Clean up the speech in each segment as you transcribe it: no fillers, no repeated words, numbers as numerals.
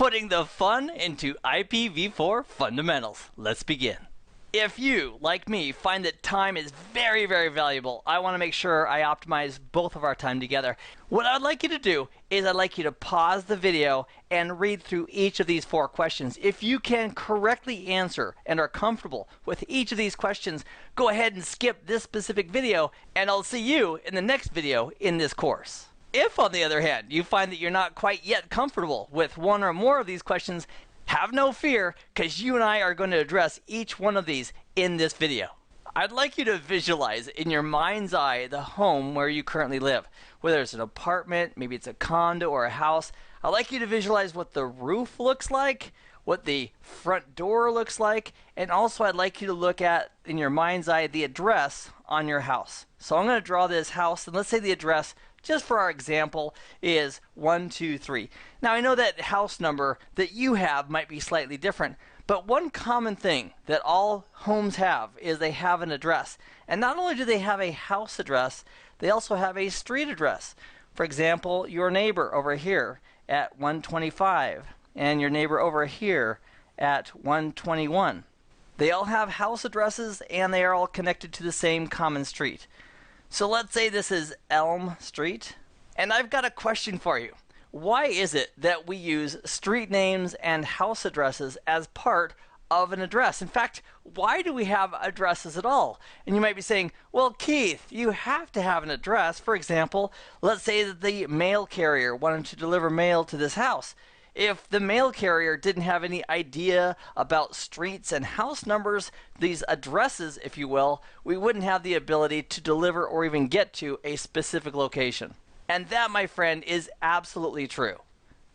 putting the fun into IPv4 fundamentals. Let's begin. If you, like me, find that time is very, very valuable, I want to make sure I optimize both of our time together. What I'd like you to do is I'd like you to pause the video and read through each of these 4 questions. If you can correctly answer and are comfortable with each of these questions, go ahead and skip this specific video, and I'll see you in the next video in this course. If, on the other hand, you find that you're not quite yet comfortable with one or more of these questions, have no fear, because you and I are going to address each one of these in this video. I'd like you to visualize in your mind's eye the home where you currently live. Whether it's an apartment, maybe it's a condo or a house, I'd like you to visualize what the roof looks like, what the front door looks like, and also I'd like you to look at, in your mind's eye, the address on your house. So I'm going to draw this house, and let's say the address, just for our example, is 123. Now I know that house number that you have might be slightly different, but one common thing that all homes have is they have an address. And not only do they have a house address, they also have a street address. For example, your neighbor over here at 125 and your neighbor over here at 121. They all have house addresses and they are all connected to the same common street. So let's say this is Elm Street, and I've got a question for you. Why is it that we use street names and house addresses as part of an address? In fact, why do we have addresses at all? And you might be saying, well, Keith, you have to have an address. For example, let's say that the mail carrier wanted to deliver mail to this house. If the mail carrier didn't have any idea about streets and house numbers, these addresses, if you will, we wouldn't have the ability to deliver or even get to a specific location. And that, my friend, is absolutely true.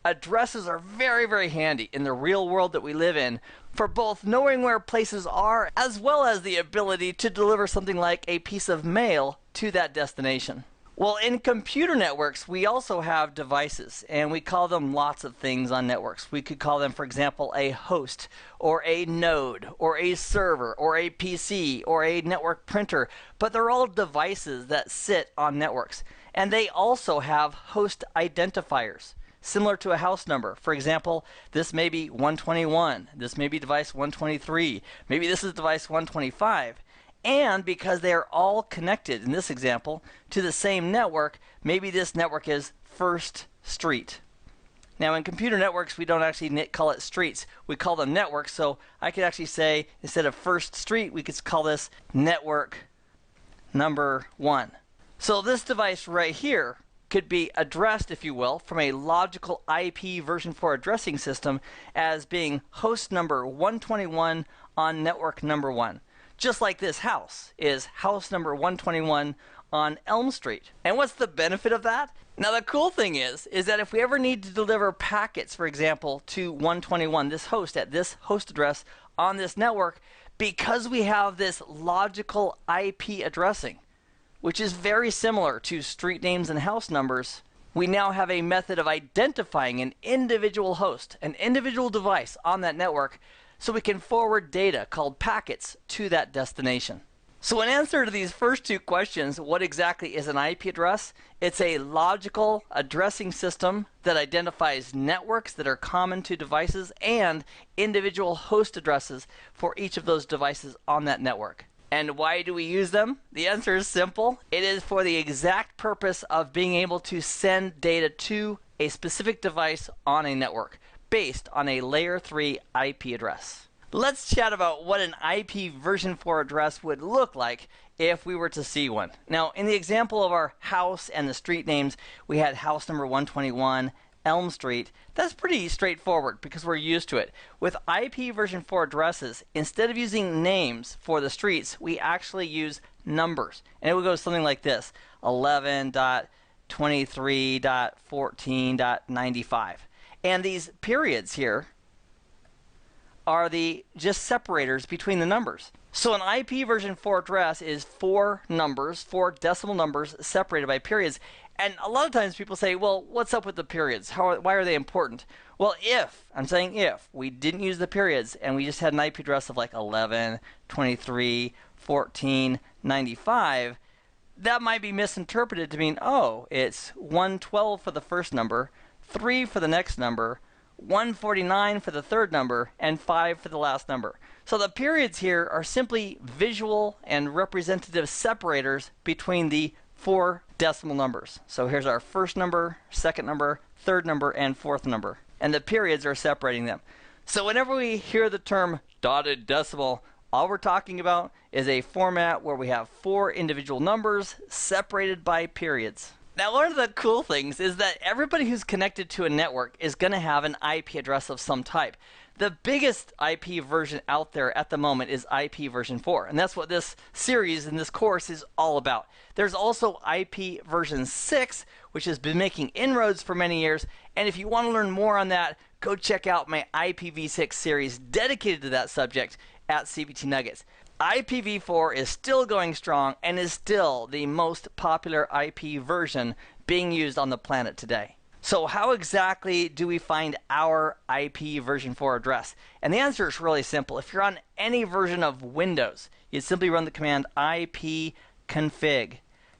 Addresses are very, very handy in the real world that we live in for both knowing where places are as well as the ability to deliver something like a piece of mail to that destination. Well, in computer networks, we also have devices, and we call them lots of things on networks. We could call them, for example, a host, or a node, or a server, or a PC, or a network printer, but they're all devices that sit on networks. And they also have host identifiers, similar to a house number. For example, this may be 121, this may be device 123, maybe this is device 125. And because they are all connected, in this example, to the same network, maybe this network is First Street. Now in computer networks, we don't actually call it streets, we call them networks. So I could actually say, instead of First Street, we could call this network number 1. So this device right here could be addressed, if you will, from a logical IPv4 addressing system as being host number 121 on network number 1. Just like this house is house number 121 on Elm Street. And what's the benefit of that? Now the cool thing is that if we ever need to deliver packets, for example, to 121, this host at this host address on this network, because we have this logical IP addressing, which is very similar to street names and house numbers, we now have a method of identifying an individual host, an individual device on that network, so we can forward data called packets to that destination. So in answer to these first 2 questions, what exactly is an IP address? It's a logical addressing system that identifies networks that are common to devices and individual host addresses for each of those devices on that network. And why do we use them? The answer is simple. It is for the exact purpose of being able to send data to a specific device on a network, based on a layer 3 IP address. Let's chat about what an IPv4 address would look like if we were to see one. Now, in the example of our house and the street names, we had house number 121, Elm Street. That's pretty straightforward because we're used to it. With IPv4 addresses, instead of using names for the streets, we actually use numbers. And it would go something like this: 11.23.14.95. And these periods here are the just separators between the numbers. So an IPv4 address is 4 numbers, 4 decimal numbers separated by periods. And a lot of times people say, well, what's up with the periods? Why are they important? Well, I'm saying if we didn't use the periods and we just had an IP address of like 11.23.14.95, that might be misinterpreted to mean, oh, it's 112 for the first number, 3 for the next number, 149 for the third number, and 5 for the last number. So the periods here are simply visual and representative separators between the 4 decimal numbers. So here's our first number, second number, third number, and fourth number. And the periods are separating them. So whenever we hear the term dotted decimal, all we're talking about is a format where we have 4 individual numbers separated by periods. Now, one of the cool things is that everybody who's connected to a network is going to have an IP address of some type. The biggest IP version out there at the moment is Ipv4, and that's what this series and this course is all about. There's also Ipv6, which has been making inroads for many years, and if you want to learn more on that, go check out my Ipv6 series dedicated to that subject at CBT Nuggets. Ipv4 is still going strong and is still the most popular IP version being used on the planet today. So how exactly do we find our Ipv4 address? And the answer is really simple. If you're on any version of Windows, you simply run the command ipconfig,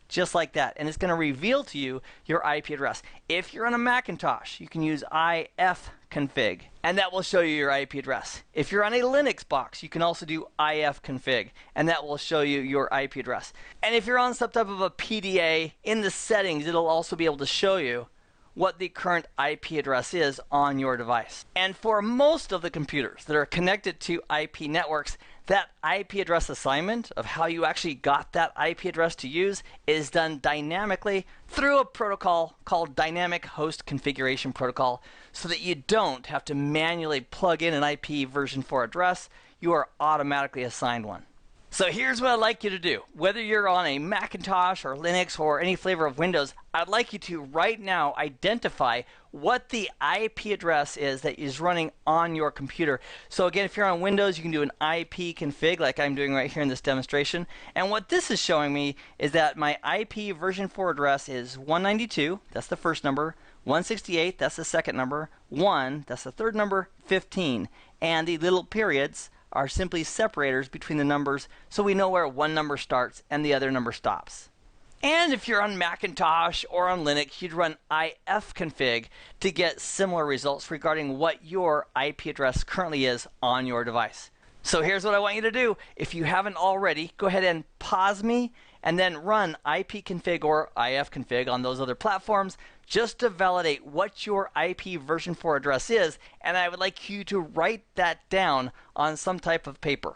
just like that, and it's going to reveal to you your IP address. If you're on a Macintosh, you can use ifconfig, and that will show you your IP address. If you're on a Linux box, you can also do ifconfig, and that will show you your IP address. And if you're on some type of a PDA, in the settings, it'll also be able to show you what the current IP address is on your device. And for most of the computers that are connected to IP networks, that IP address assignment of how you actually got that IP address to use is done dynamically through a protocol called Dynamic Host Configuration Protocol, so that you don't have to manually plug in an Ipv4 address. You are automatically assigned one. So here's what I'd like you to do. Whether you're on a Macintosh or Linux or any flavor of Windows, I'd like you to right now identify what the IP address is that is running on your computer. So again, if you're on Windows, you can do an ipconfig like I'm doing right here in this demonstration. And what this is showing me is that my Ipv4 address is 192, that's the first number, 168, that's the second number, 1, that's the third number, 15. And the little periods are simply separators between the numbers, so we know where one number starts and the other number stops. And if you're on Macintosh or on Linux, you'd run ifconfig to get similar results regarding what your IP address currently is on your device. So here's what I want you to do. If you haven't already, go ahead and pause me and then run ipconfig or ifconfig on those other platforms just to validate what your Ipv4 address is, and I would like you to write that down on some type of paper.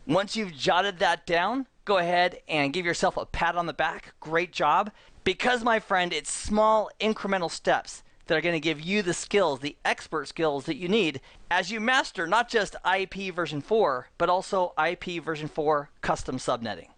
Once you've jotted that down, go ahead and give yourself a pat on the back. Great job. Because, my friend, it's small incremental steps that are going to give you the skills, the expert skills that you need as you master not just Ipv4, but also Ipv4 custom subnetting.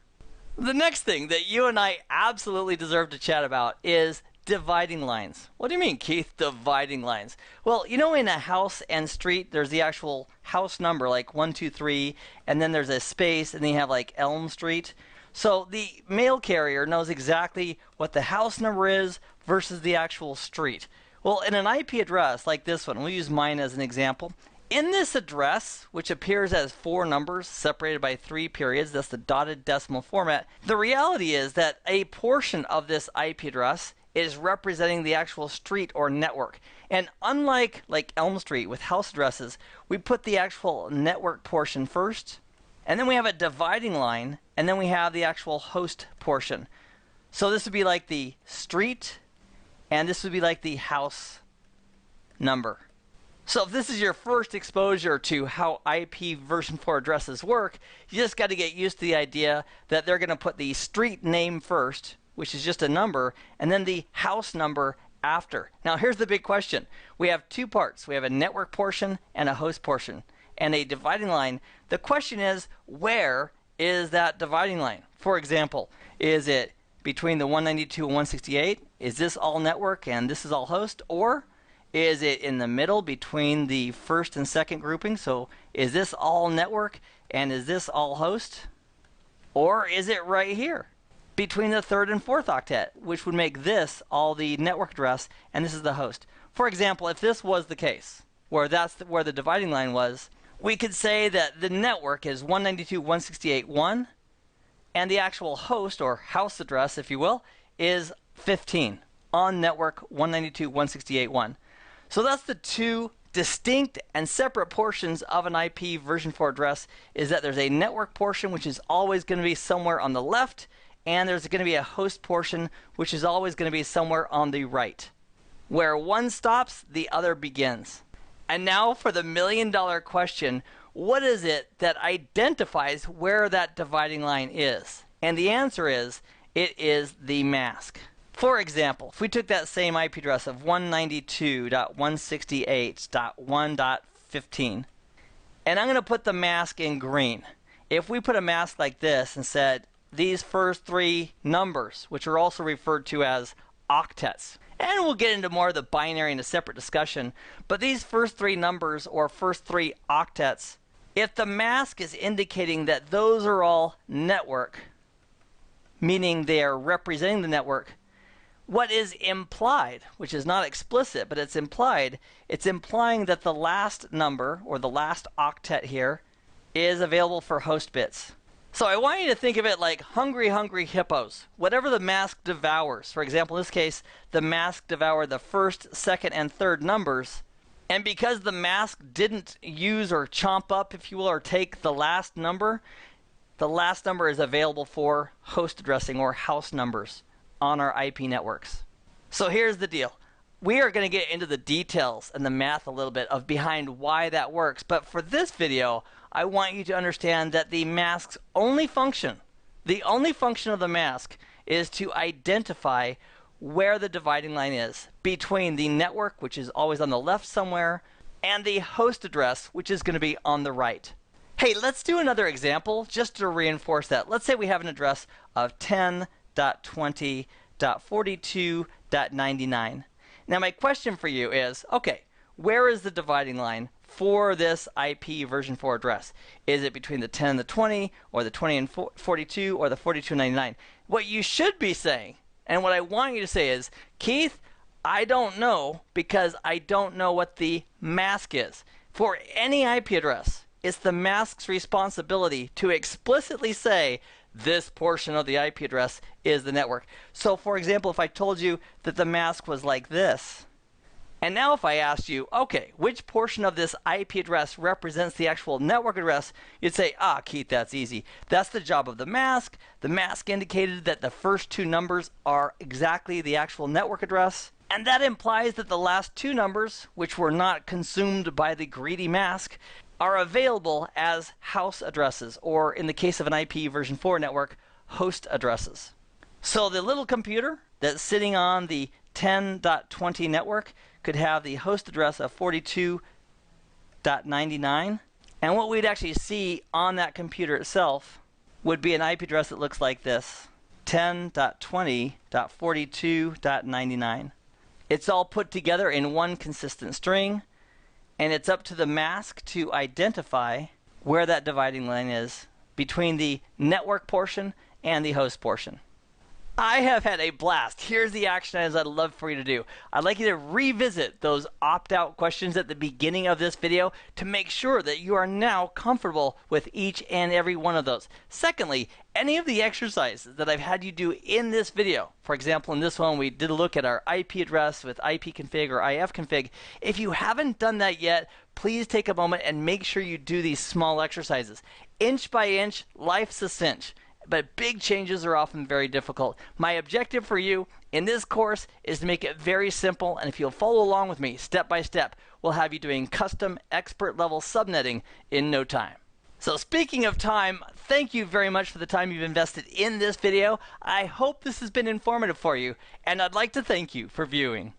The next thing that you and I absolutely deserve to chat about is dividing lines. What do you mean, Keith, dividing lines? Well, you know, in a house and street, there's the actual house number, like 123, and then there's a space, and then you have like Elm Street. So the mail carrier knows exactly what the house number is versus the actual street. Well, in an IP address like this one, we'll use mine as an example. In this address, which appears as 4 numbers separated by 3 periods, that's the dotted decimal format, the reality is that a portion of this IP address is representing the actual street or network. And unlike like Elm Street with house addresses, we put the actual network portion first, and then we have a dividing line, and then we have the actual host portion. So this would be like the street, and this would be like the house number. So if this is your first exposure to how Ipv4 addresses work, you just got to get used to the idea that they're going to put the street name first, which is just a number, and then the house number after. Now here's the big question. We have 2 parts. We have a network portion and a host portion, and a dividing line. The question is, where is that dividing line? For example, is it between the 192 and 168? Is this all network and this is all host? Or is it in the middle between the first and second grouping? So is this all network and is this all host? Or is it right here between the third and fourth octet, which would make this all the network address and this is the host? For example, if this was the case, where that's where the dividing line was, we could say that the network is 192.168.1, and the actual host, or house address, if you will, is 15 on network 192.168.1. So that's the 2 distinct and separate portions of an IPv4 address is that there's a network portion, which is always going to be somewhere on the left, and there's going to be a host portion, which is always going to be somewhere on the right. Where one stops, the other begins. And now for the million-dollar question, what is it that identifies where that dividing line is? And the answer is, it is the mask. For example, if we took that same IP address of 192.168.1.15, and I'm going to put the mask in green. If we put a mask like this and said, these first three numbers, which are also referred to as octets, and we'll get into more of the binary in a separate discussion, but these first three numbers or first three octets, if the mask is indicating that those are all network, meaning they are representing the network, what is implied, which is not explicit, but it's implied, it's implying that the last number, or the last octet here, is available for host bits. So I want you to think of it like hungry, hungry hippos. Whatever the mask devours, for example, in this case, the mask devoured the first, second, and third numbers, and because the mask didn't use or chomp up, if you will, or take the last number is available for host addressing or house numbers on our IP networks. So here's the deal. We are going to get into the details and the math a little bit of behind why that works, but for this video, I want you to understand that the mask's only function, the only function of the mask is to identify where the dividing line is between the network, which is always on the left somewhere, and the host address, which is going to be on the right. Hey, let's do another example just to reinforce that. Let's say we have an address of 10.20.42.99. Now my question for you is, okay, where is the dividing line for this IPv4 address? Is it between the 10 and the 20, or the 20 and 42, or the 42 and 99? What you should be saying, and what I want you to say is, Keith, I don't know because I don't know what the mask is. For any IP address, it's the mask's responsibility to explicitly say this portion of the IP address is the network. So for example, if I told you that the mask was like this, and now if I asked you, okay, which portion of this IP address represents the actual network address, you'd say, ah, Keith, that's easy. That's the job of the mask. The mask indicated that the first two numbers are exactly the actual network address. And that implies that the last two numbers, which were not consumed by the greedy mask, are available as house addresses, or in the case of an IPv4 network, host addresses. So the little computer that's sitting on the 10.20 network could have the host address of 42.99, and what we'd actually see on that computer itself would be an IP address that looks like this, 10.20.42.99. It's all put together in one consistent string, and it's up to the mask to identify where that dividing line is between the network portion and the host portion. I have had a blast. Here's the action items I'd love for you to do. I'd like you to revisit those opt-out questions at the beginning of this video to make sure that you are now comfortable with each and every one of those. Secondly, any of the exercises that I've had you do in this video, for example, in this one we did a look at our IP address with ipconfig or ifconfig. If you haven't done that yet, please take a moment and make sure you do these small exercises. Inch by inch, life's a cinch. But big changes are often very difficult. My objective for you in this course is to make it very simple, and if you'll follow along with me step by step, we'll have you doing custom expert level subnetting in no time. So speaking of time, thank you very much for the time you've invested in this video. I hope this has been informative for you, and I'd like to thank you for viewing.